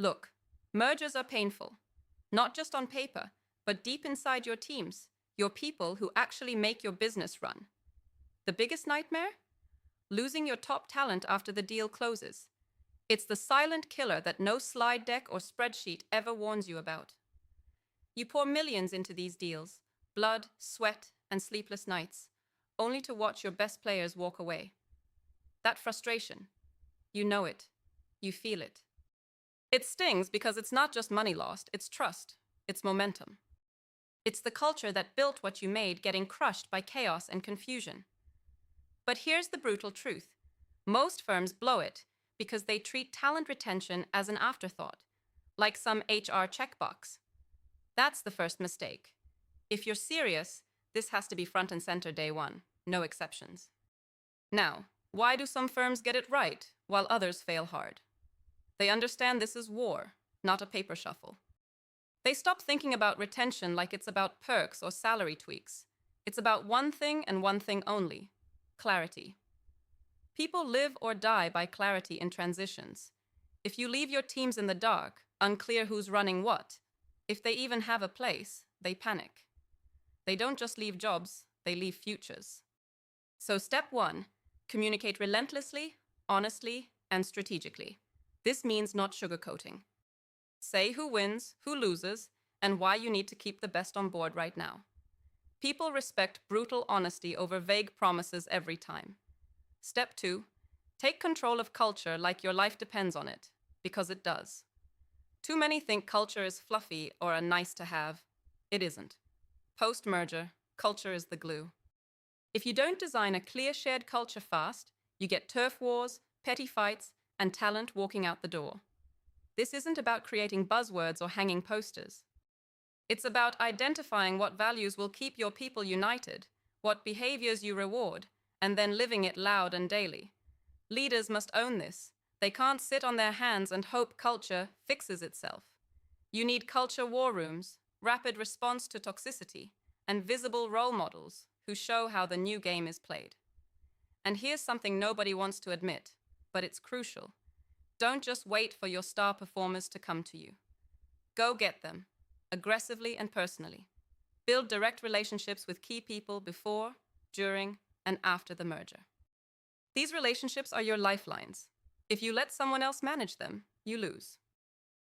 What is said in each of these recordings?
Look, mergers are painful, not just on paper, but deep inside your teams, your people who actually make your business run. The biggest nightmare? Losing your top talent after the deal closes. It's the silent killer that no slide deck or spreadsheet ever warns you about. You pour millions into these deals, blood, sweat, and sleepless nights, only to watch your best players walk away. That frustration, you know it, you feel it. It stings because it's not just money lost, it's trust, it's momentum. It's the culture that built what you made getting crushed by chaos and confusion. But here's the brutal truth. Most firms blow it because they treat talent retention as an afterthought, like some HR checkbox. That's the first mistake. If you're serious, this has to be front and center day one, no exceptions. Now, why do some firms get it right while others fail hard? They understand this is war, not a paper shuffle. They stop thinking about retention like it's about perks or salary tweaks. It's about one thing and one thing only: clarity. People live or die by clarity in transitions. If you leave your teams in the dark, unclear who's running what, if they even have a place, they panic. They don't just leave jobs, they leave futures. So step one, communicate relentlessly, honestly, and strategically. This means not sugarcoating. Say who wins, who loses, and why you need to keep the best on board right now. People respect brutal honesty over vague promises every time. Step two, take control of culture like your life depends on it, because it does. Too many think culture is fluffy or a nice to have. It isn't. Post-merger, culture is the glue. If you don't design a clear shared culture fast, you get turf wars, petty fights, and talent walking out the door. This isn't about creating buzzwords or hanging posters. It's about identifying what values will keep your people united, what behaviors you reward, and then living it loud and daily. Leaders must own this. They can't sit on their hands and hope culture fixes itself. You need culture war rooms, rapid response to toxicity, and visible role models who show how the new game is played. And here's something nobody wants to admit, but it's crucial. Don't just wait for your star performers to come to you. Go get them, aggressively and personally. Build direct relationships with key people before, during, and after the merger. These relationships are your lifelines. If you let someone else manage them, you lose.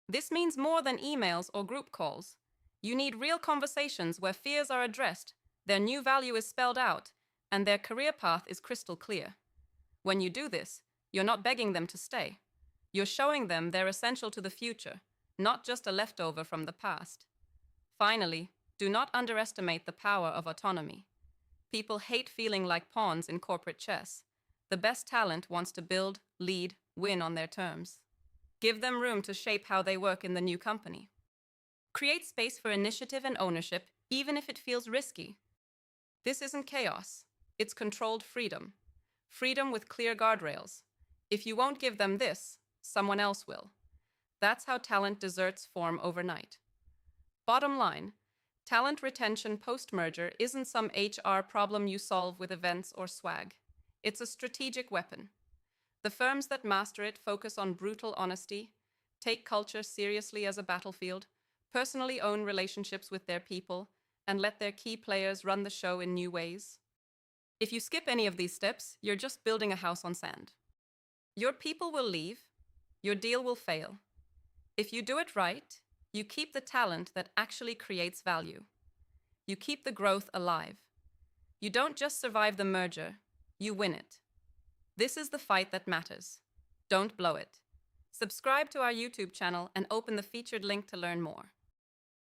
This means more than emails or group calls. You need real conversations where fears are addressed, their new value is spelled out, and their career path is crystal clear. When you do this, you're not begging them to stay. You're showing them they're essential to the future, not just a leftover from the past. Finally, do not underestimate the power of autonomy. People hate feeling like pawns in corporate chess. The best talent wants to build, lead, win on their terms. Give them room to shape how they work in the new company. Create space for initiative and ownership, even if it feels risky. This isn't chaos. It's controlled freedom. Freedom with clear guardrails. If you won't give them this, someone else will. That's how talent deserts form overnight. Bottom line, talent retention post-merger isn't some HR problem you solve with events or swag. It's a strategic weapon. The firms that master it focus on brutal honesty, take culture seriously as a battlefield, personally own relationships with their people, and let their key players run the show in new ways. If you skip any of these steps, you're just building a house on sand. Your people will leave, your deal will fail. If you do it right, you keep the talent that actually creates value. You keep the growth alive. You don't just survive the merger, you win it. This is the fight that matters. Don't blow it. Subscribe to our YouTube channel and open the featured link to learn more.